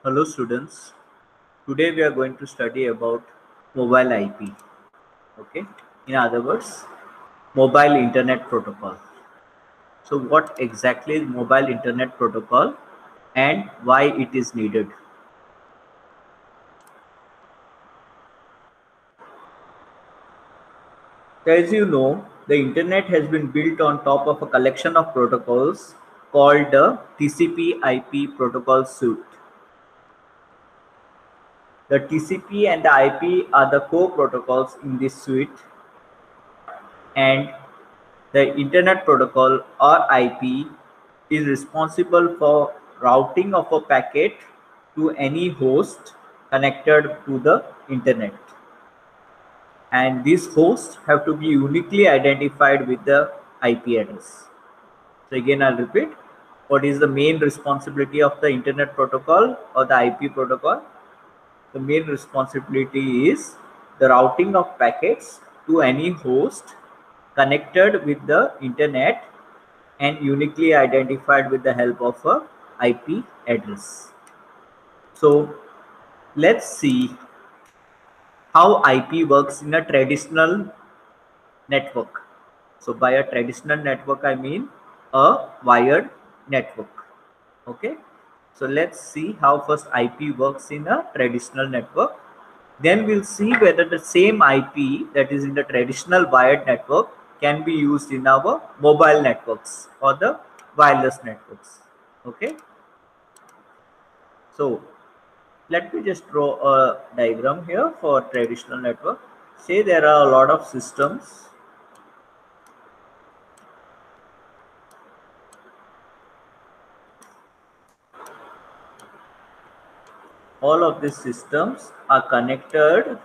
Hello students, today we are going to study about mobile IP, okay? In other words, mobile internet protocol. So what exactly is mobile internet protocol and why it is needed? As you know, the internet has been built on top of a collection of protocols called the TCP/IP protocol suite. The TCP and the IP are the core protocols in this suite, and the Internet Protocol or IP is responsible for routing of a packet to any host connected to the internet. And these hosts have to be uniquely identified with the IP address. So again, I'll repeat. What is the main responsibility of the Internet Protocol or the IP protocol? The main responsibility is the routing of packets to any host connected with the internet and uniquely identified with the help of a IP address. So let's see how IP works in a traditional network. So by a traditional network, I mean a wired network. Okay. So let's see how first IP works in a traditional network. Then we'll see whether the same IP that is in the traditional wired network can be used in our mobile networks or the wireless networks. Okay. So let me just draw a diagram here for traditional network. Say there are a lot of systems. All of these systems are connected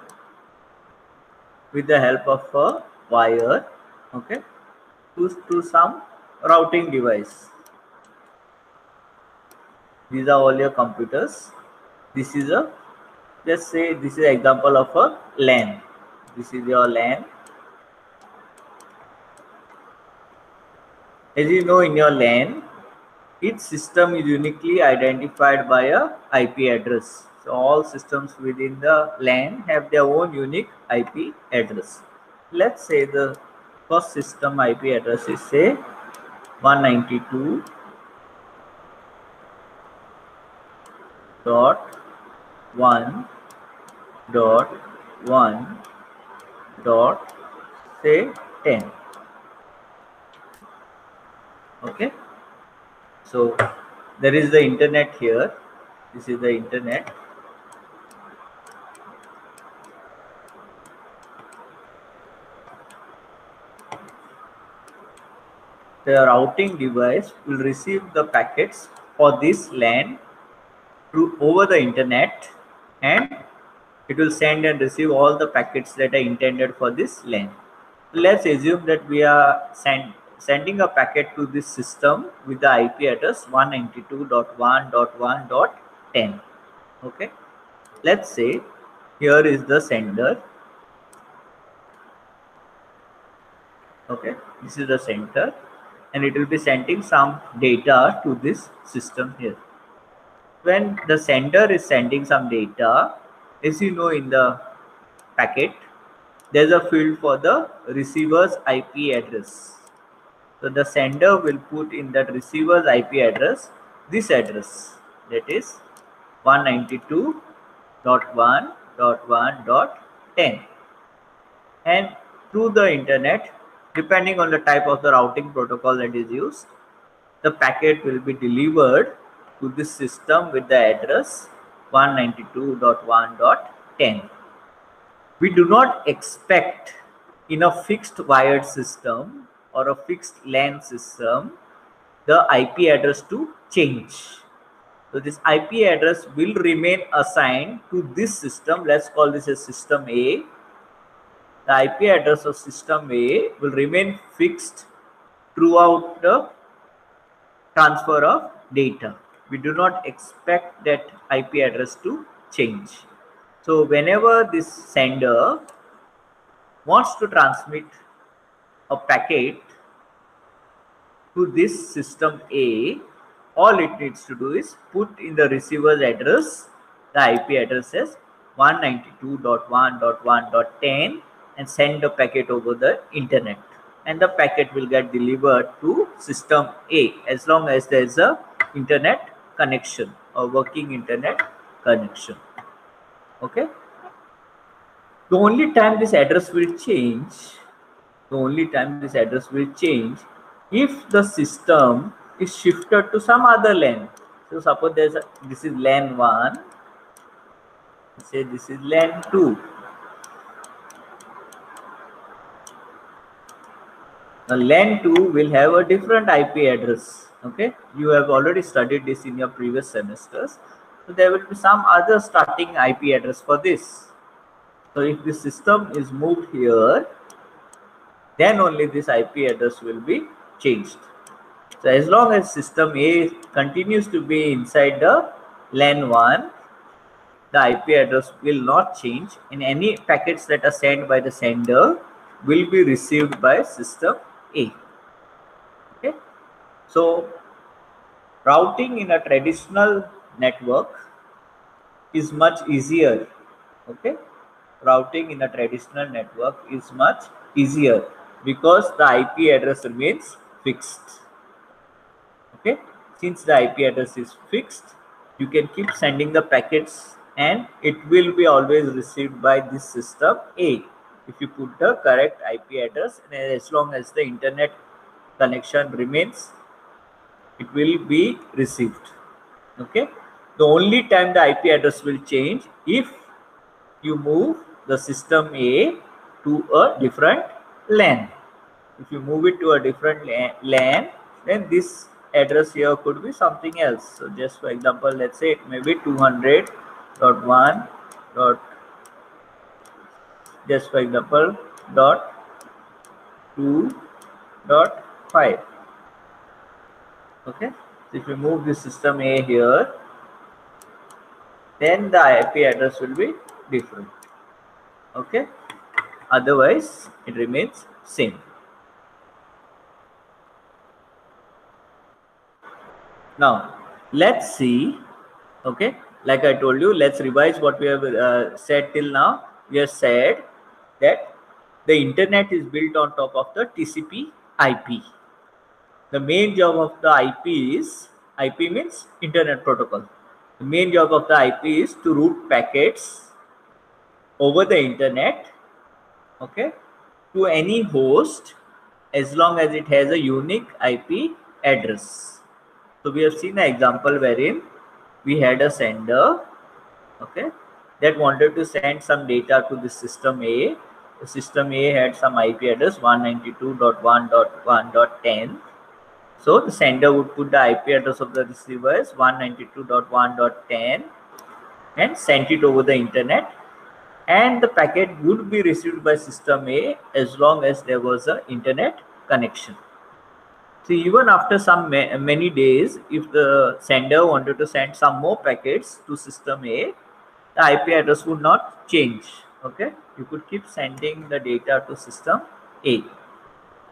with the help of a wire, okay, to some routing device. These are all your computers. This is a, let's say this is an example of a LAN. This is your LAN. As you know, in your LAN, each system is uniquely identified by a IP address. So all systems within the LAN have their own unique IP address. Let's say the first system IP address is say 192.1.1 say 10. Okay. So there is the internet here. This is the internet. The routing device will receive the packets for this LAN through over the internet, and it will send and receive all the packets that are intended for this LAN. Let's assume that we are sending a packet to this system with the IP address 192.1.1.10. Okay. Let's say here is the sender. Okay. This is the center, and it will be sending some data to this system here. When the sender is sending some data, as you know, in the packet, there's a field for the receiver's IP address. So the sender will put in that receiver's IP address this address, that is 192.1.1.10, and through the internet, depending on the type of the routing protocol that is used, the packet will be delivered to this system with the address 192.1.10. We do not expect in a fixed wired system or a fixed LAN system the IP address to change. So this IP address will remain assigned to this system. Let's call this a system A. The IP address of system A will remain fixed throughout the transfer of data. We do not expect that IP address to change. So whenever this sender wants to transmit a packet to this system A, all it needs to do is put in the receiver's address the IP address as 192.1.1.10 and send the packet over the internet, and the packet will get delivered to system A as long as there is a internet connection or working internet connection. Okay. The only time this address will change, if the system is shifted to some other LAN. So suppose this is LAN 1, say this is LAN 2. Now LAN 2 will have a different IP address. Okay, you have already studied this in your previous semesters. So there will be some other starting IP address for this. So if the system is moved here, then only this IP address will be changed. So as long as system A continues to be inside the LAN 1, the IP address will not change, and any packets that are sent by the sender will be received by system A. Okay. So routing in a traditional network is much easier. Okay. Routing in a traditional network is much easier because the IP address remains fixed. Okay, since the IP address is fixed, you can keep sending the packets and it will be always received by this system A if you put the correct IP address, and as long as the internet connection remains, it will be received. Okay, the only time the IP address will change if you move the system A to a different LAN. If you move it to a different LAN, then this address here could be something else. So just for example, let's say it may be 200.1. Just for example, .2.5. Okay, so if you move the system A here, then the IP address will be different. Okay, otherwise it remains same. Now let's see. Okay, like I told you, let's revise what we have said till now. We have said that the internet is built on top of the TCP IP. The main job of the IP is, IP means internet protocol. The main job of the IP is to route packets over the internet, okay, to any host as long as it has a unique IP address. So we have seen an example wherein we had a sender, okay, that wanted to send some data to the system A. The system A had some IP address 192.1.1.10. So the sender would put the IP address of the receiver as 192.1.10 and send it over the internet, and the packet would be received by system A as long as there was an internet connection. So even after some many days, if the sender wanted to send some more packets to system A, the IP address would not change. Okay, you could keep sending the data to system A.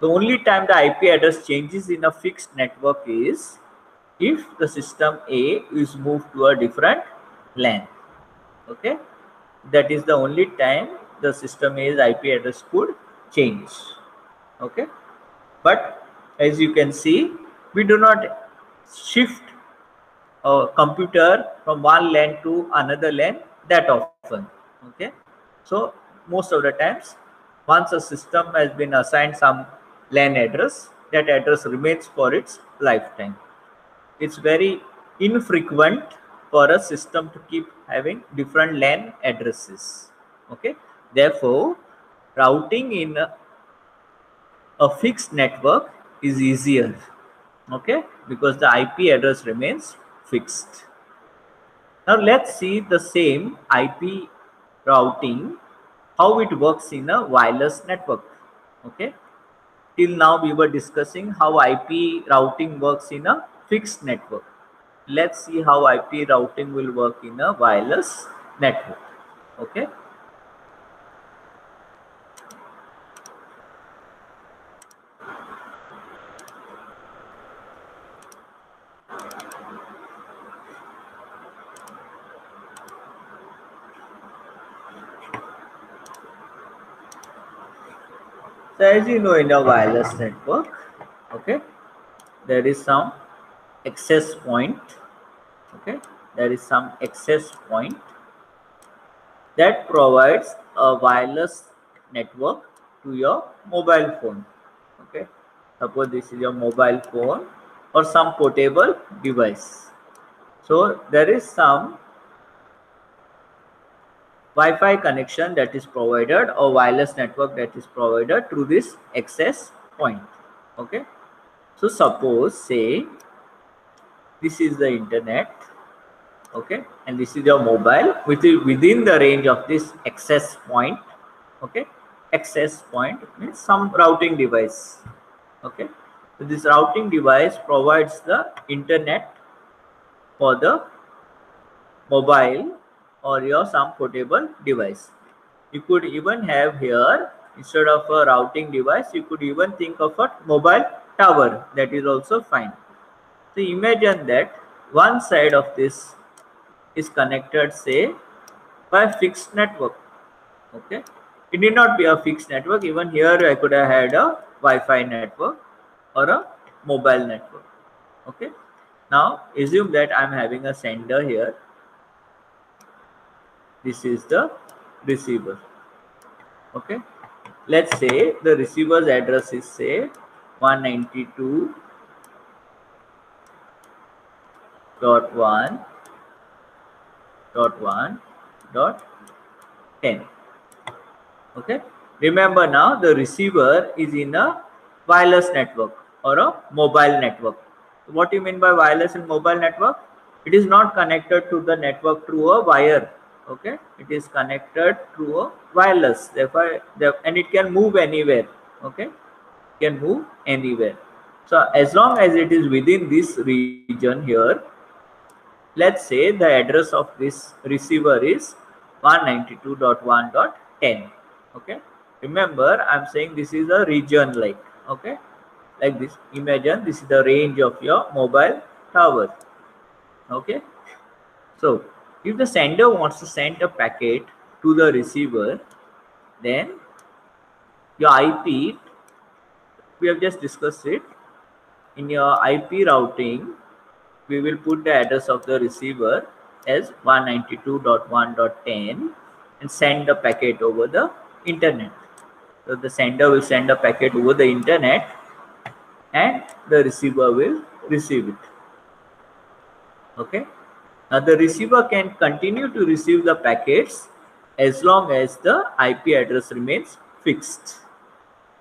The only time the IP address changes in a fixed network is if the system A is moved to a different LAN. Okay, that is the only time the system A's IP address could change. Okay, but as you can see, we do not shift a computer from one LAN to another LAN that often. Okay, so most of the times, once a system has been assigned some LAN address, that address remains for its lifetime. It's very infrequent for a system to keep having different LAN addresses. Okay, therefore routing in a fixed network is easier. Okay, because the IP address remains fixed. Now let's see the same IP routing, how it works in a wireless network. Okay, till now we were discussing how IP routing works in a fixed network. Let's see how IP routing will work in a wireless network. Okay. So as you know, in a wireless network, okay, there is some access point, okay, there is some access point that provides a wireless network to your mobile phone, okay. Suppose this is your mobile phone or some portable device. So there is some Wi-Fi connection that is provided or wireless network that is provided through this access point, okay. So suppose say this is the internet, okay, and this is your mobile which is within the range of this access point, okay. Access point means some routing device, okay. So this routing device provides the internet for the mobile or your some portable device. You could even have here, instead of a routing device, you could even think of a mobile tower. That is also fine. So imagine that one side of this is connected, say, by a fixed network, okay. It need not be a fixed network. Even here I could have had a Wi-Fi network or a mobile network, okay. Now assume that I'm having a sender here. This is the receiver, okay. Let's say the receiver's address is say 192.1.1.10, okay. Remember, now the receiver is in a wireless network or a mobile network. What do you mean by wireless and mobile network? It is not connected to the network through a wire, okay. It is connected through a wireless, therefore and it can move anywhere, okay. It can move anywhere. So as long as it is within this region here, let's say the address of this receiver is 192.1.10, okay. Remember, I'm saying this is a region, like, okay, like this. Imagine this is the range of your mobile tower, okay. So if the sender wants to send a packet to the receiver, then your IP, we have just discussed it, in your IP routing we will put the address of the receiver as 192.1.10 and send the packet over the internet. So the sender will send a packet over the internet and the receiver will receive it, okay. Now the receiver can continue to receive the packets as long as the IP address remains fixed.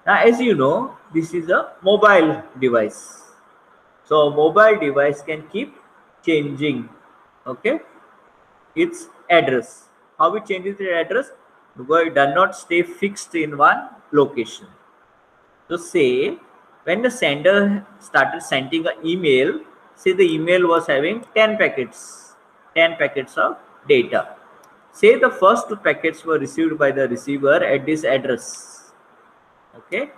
Now as you know, this is a mobile device. So a mobile device can keep changing, okay, its address. How it changes its address? Because it does not stay fixed in one location. So say when the sender started sending an email, say the email was having 10 packets of data. Say the first 2 packets were received by the receiver at this address, okay.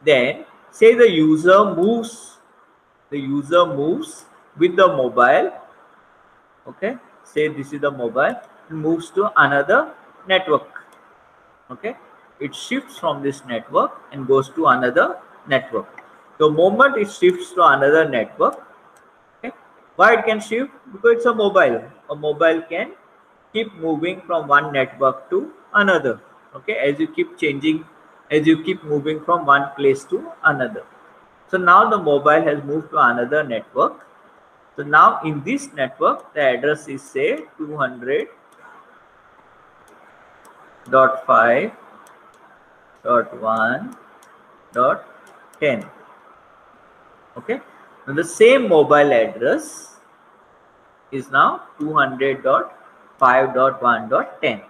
Then say the user moves with the mobile, okay. Say this is the mobile, moves to another network, okay. It shifts from this network and goes to another network. The moment it shifts to another network, okay, why it can shift? Because it's a mobile. A mobile can keep moving from one network to another, okay, as you keep changing, as you keep moving from one place to another. So now the mobile has moved to another network. So now in this network, the address is say 200.5.1.10, okay. Now the same mobile address is now 200.5.1.10.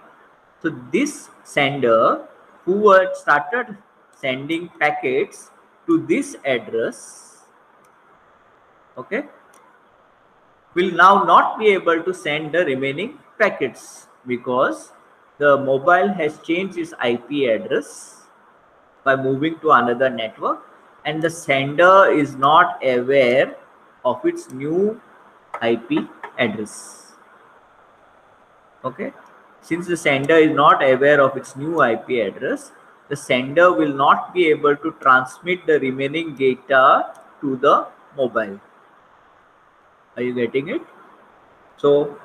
So this sender who had started sending packets to this address, okay, will now not be able to send the remaining packets because the mobile has changed its IP address by moving to another network, and the sender is not aware of its new IP address, okay. Since the sender is not aware of its new IP address, the sender will not be able to transmit the remaining data to the mobile. Are you getting it? So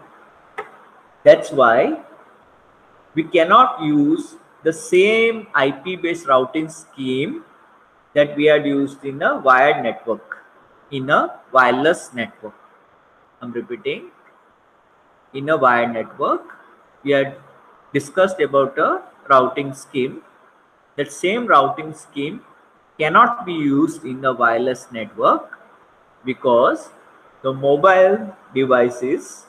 that's why we cannot use the same IP based routing scheme that we had used in a wired network, in a wireless network. I'm repeating, in a wired network, we had discussed about a routing scheme. That same routing scheme cannot be used in the wireless network because the mobile devices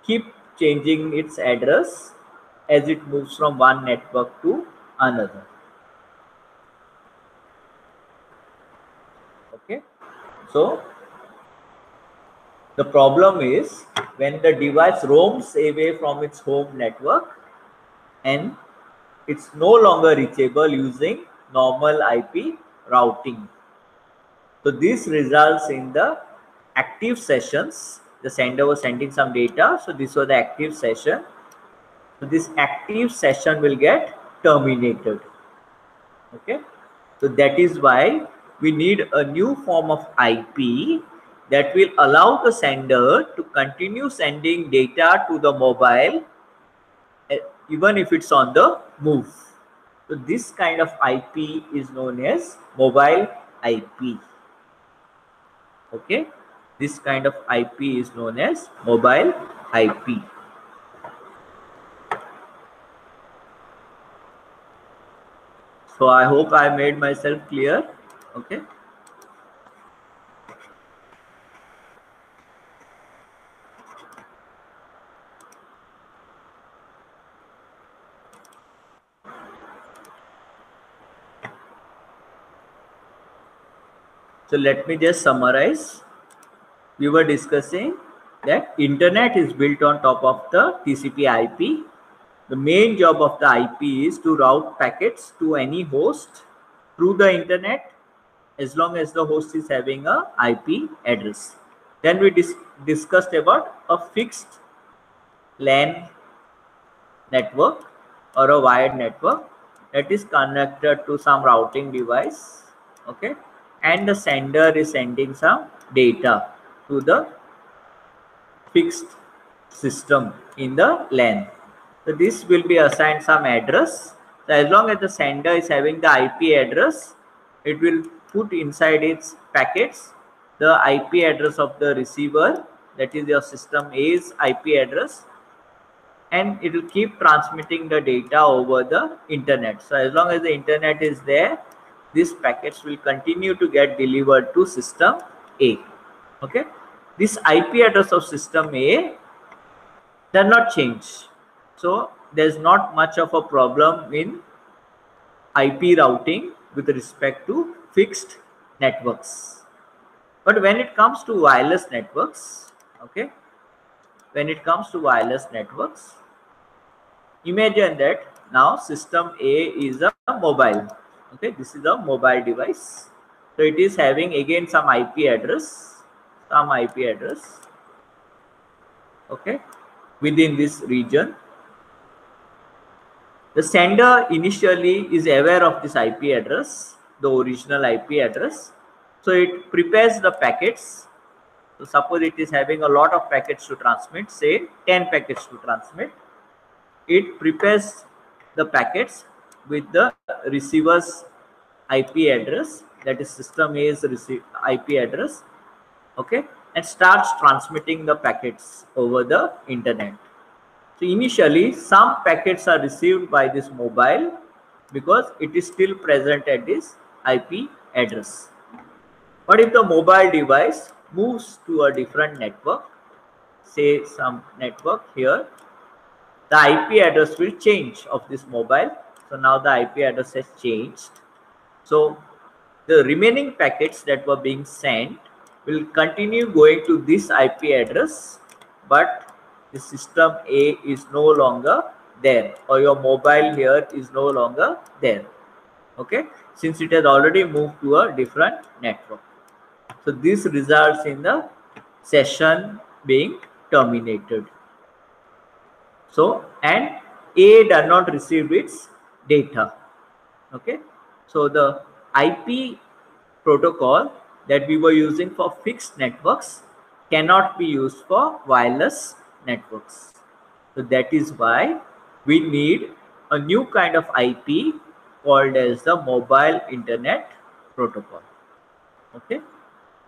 keep changing its address as it moves from one network to another. Okay, so the problem is when the device roams away from its home network and it's no longer reachable using normal IP routing. So this results in the active sessions. The sender was sending some data, so this was the active session. So this active session will get terminated. Okay, so that is why we need a new form of IP that will allow the sender to continue sending data to the mobile even if it's on the move. So this kind of IP is known as mobile IP. Okay, this kind of IP is known as mobile IP. So I hope I made myself clear. Okay. So let me just summarize. We were discussing that internet is built on top of the TCP IP. The main job of the IP is to route packets to any host through the internet as long as the host is having a IP address. Then we discussed about a fixed LAN network or a wired network that is connected to some routing device. Okay, and the sender is sending some data to the fixed system in the LAN. So this will be assigned some address. So as long as the sender is having the IP address, it will put inside its packets the IP address of the receiver, that is your system A's IP address, and it will keep transmitting the data over the internet. So as long as the internet is there, these packets will continue to get delivered to system A. Okay, this IP address of system A does not change, so there's not much of a problem in IP routing with respect to fixed networks. But when it comes to wireless networks, okay, when it comes to wireless networks, imagine that now system A is a mobile. Okay, this is a mobile device. So it is having again some IP address, okay, within this region. The sender initially is aware of this IP address, the original IP address. So it prepares the packets. So suppose it is having a lot of packets to transmit, say 10 packets to transmit. It prepares the packets with the receiver's IP address, that is system A's IP address, okay, and starts transmitting the packets over the internet. So initially some packets are received by this mobile because it is still present at this IP address. But if the mobile device moves to a different network, say some network here, the IP address will change of this mobile. So now the IP address has changed. So the remaining packets that were being sent will continue going to this IP address, but the system A is no longer there, or your mobile here is no longer there. Okay, since it has already moved to a different network. So this results in the session being terminated. So, and A does not receive its data. Okay, so the IP protocol that we were using for fixed networks cannot be used for wireless networks. So that is why we need a new kind of IP called as the mobile internet protocol. Okay,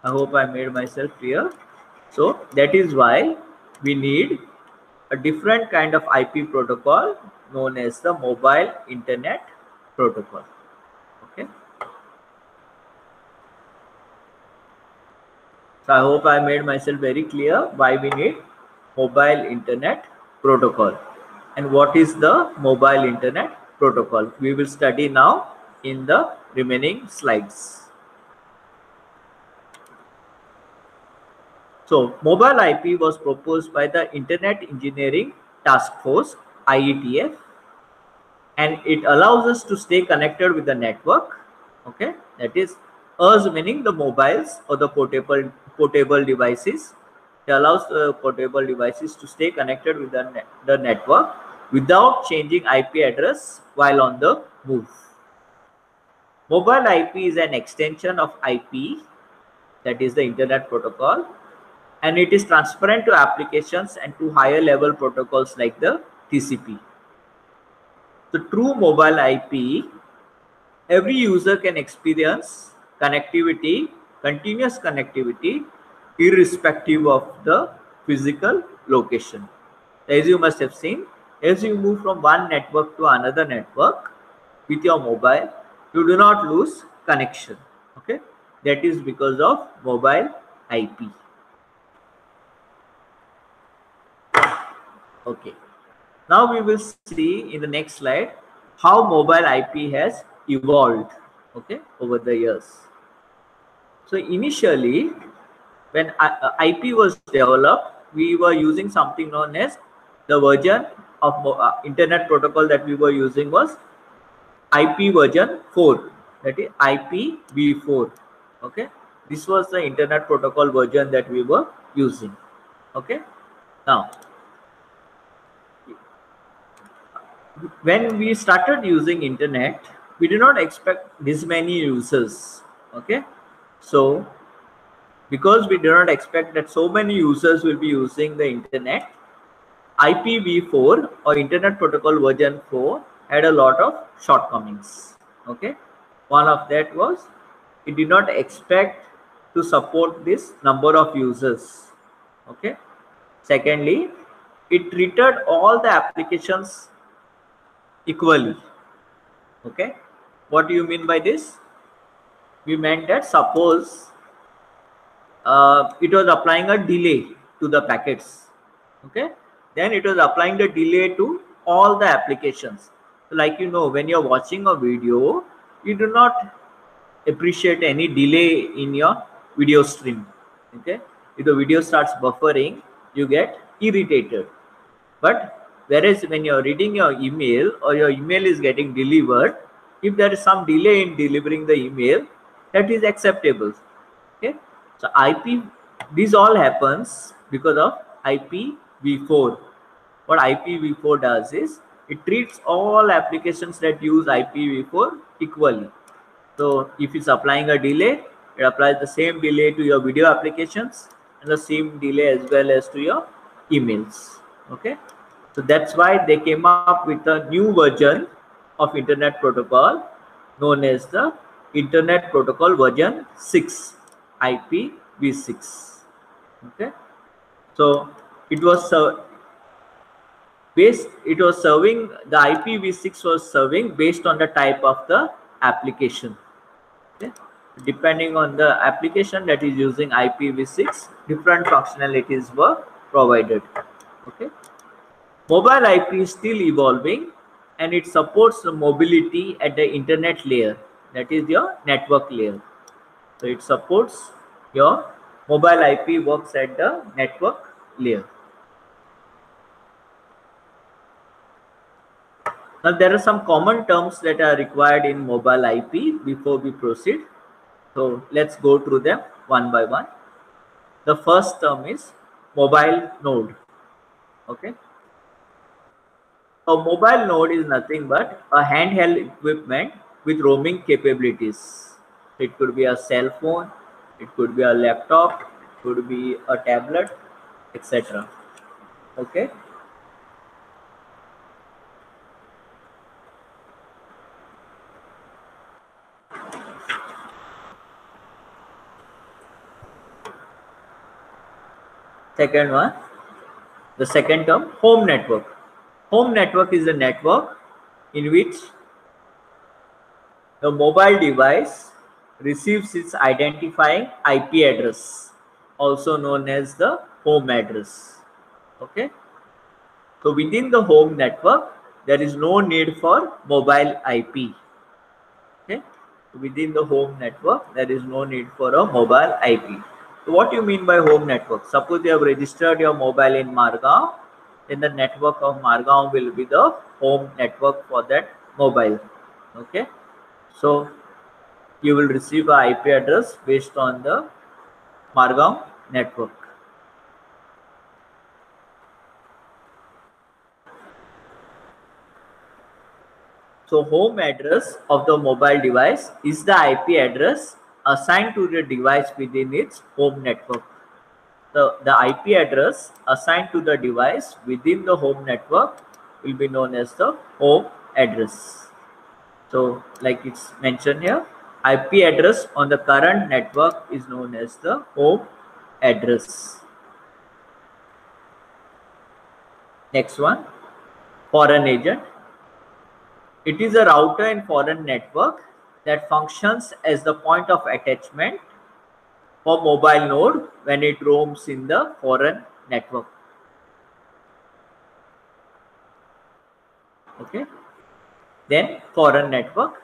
I hope I made myself clear. So that is why we need a different kind of IP protocol known as the mobile internet protocol. Okay, so I hope I made myself very clear why we need mobile internet protocol and what is the mobile internet protocol. We will study now in the remaining slides. So mobile IP was proposed by the Internet Engineering Task Force, IETF, and it allows us to stay connected with the network. Okay, that is us meaning the mobiles or the portable devices. It allows the portable devices to stay connected with the network without changing IP address while on the move. Mobile IP is an extension of IP, that is the internet protocol, and it is transparent to applications and to higher level protocols like the TCP. The true mobile IP, every user can experience connectivity, continuous connectivity, irrespective of the physical location. As you must have seen, as you move from one network to another network with your mobile, you do not lose connection. Okay, that is because of mobile IP. Okay, now we will see in the next slide how mobile IP has evolved, okay, over the years. So initially, when IP was developed, we were using something known as the version of internet protocol that we were using was IP version 4, that is IPv4. Okay, this was the internet protocol version that we were using. Okay, now when we started using internet, we did not expect this many users. Okay, so because we did not expect that so many users will be using the internet, IPv4 or internet protocol version 4 had a lot of shortcomings. Okay, one of that was it did not expect to support this number of users. Okay, secondly, it treated all the applications equally. Okay, what do you mean by this? We meant that suppose it was applying a delay to the packets. Okay, then it was applying the delay to all the applications. So like, you know, when you're watching a video, you do not appreciate any delay in your video stream. Okay, if the video starts buffering, you get irritated. But whereas when you're reading your email or your email is getting delivered, if there is some delay in delivering the email, that is acceptable. Okay, so IP, this all happens because of IPv4. What IPv4 does is it treats all applications that use IPv4 equally. So if it's applying a delay, it applies the same delay to your video applications and the same delay as well as to your emails. Okay, so that's why they came up with a new version of internet protocol known as the internet protocol version 6, IPv6. Okay, so it was serving the IPv6 was serving based on the type of the application. Okay, depending on the application that is using IPv6, different functionalities were provided. Okay, mobile IP is still evolving and it supports the mobility at the internet layer, that is your network layer. So it supports your mobile IP works at the network layer. Now there are some common terms that are required in mobile IP before we proceed. So let's go through them one by one. The first term is mobile node. Okay, a mobile node is nothing but a handheld equipment with roaming capabilities. It could be a cell phone, it could be a laptop, it could be a tablet, etc. Okay. Second one, the second term, home network. Home network is a network in which the mobile device receives its identifying IP address, also known as the home address. Okay. So within the home network, there is no need for mobile IP. Okay. Within the home network, there is no need for a mobile IP. So what do you mean by home network? Suppose you have registered your mobile in Margao, then the network of Margao will be the home network for that mobile. Okay. So you will receive a IP address based on the Margao network. So home address of the mobile device is the IP address assigned to the device within its home network. The IP address assigned to the device within the home network will be known as the home address. So like it's mentioned here, IP address on the current network is known as the home address. Next one, foreign agent. It is a router in foreign network that functions as the point of attachment for mobile node when it roams in the foreign network. Okay. Then foreign network.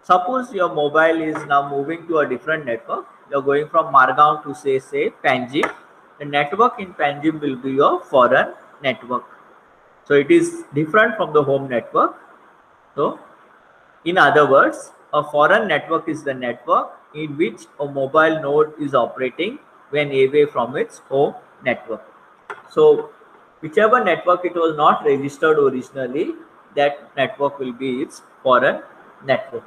Suppose your mobile is now moving to a different network. You're going from Margao to say Panjim. The network in Panjim will be your foreign network. So it is different from the home network. So in other words, a foreign network is the network in which a mobile node is operating when away from its home network. So whichever network it was not registered originally, that network will be its foreign network.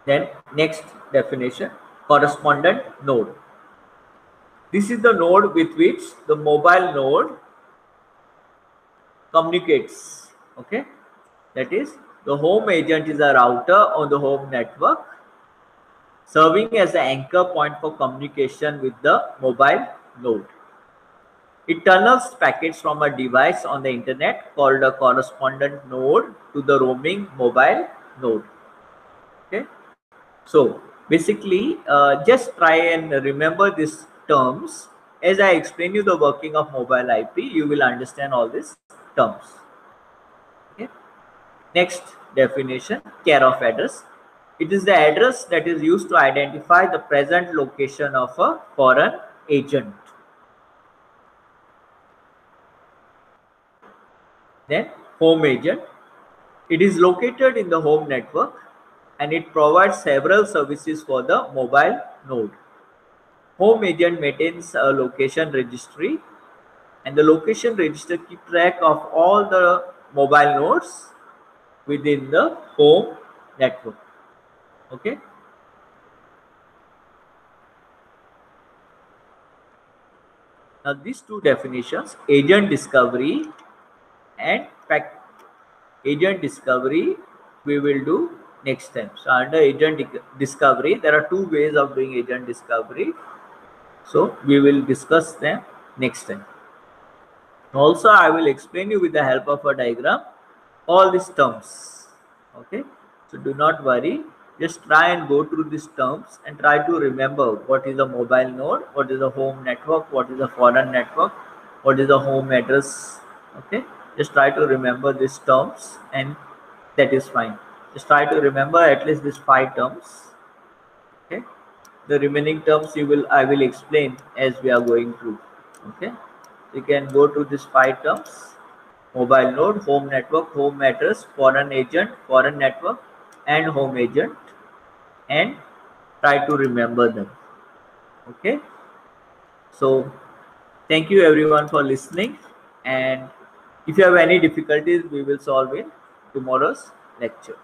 Then next definition, correspondent node. This is the node with which the mobile node communicates. Okay, that is, the home agent is a router on the home network, serving as the anchor point for communication with the mobile node. It tunnels packets from a device on the internet called a correspondent node to the roaming mobile node. Okay, so basically, just try and remember these terms. As I explain you the working of mobile IP, you will understand all these terms. Okay. Next definition, care of address. It is the address that is used to identify the present location of a foreign agent. Then home agent. It is located in the home network and it provides several services for the mobile node. Home agent maintains a location registry, and the location register keeps track of all the mobile nodes within the home network. Okay. Now these two definitions, agent discovery and agent discovery, we will do next time. So under agent discovery, there are two ways of doing agent discovery. So we will discuss them next time. Also, I will explain you with the help of a diagram all these terms. Okay. So do not worry. Just try and go through these terms and try to remember what is a mobile node, what is a home network, what is a foreign network, what is a home address. Okay. Just try to remember these terms and that is fine. Just try to remember at least these 5 terms. Okay. The remaining terms I will explain as we are going through. Okay. You can go to these 5 terms: mobile node, home network, home address, foreign agent, foreign network, and home agent, and try to remember them. Okay. So thank you everyone for listening, and if you have any difficulties, we will solve it. tomorrow's lecture.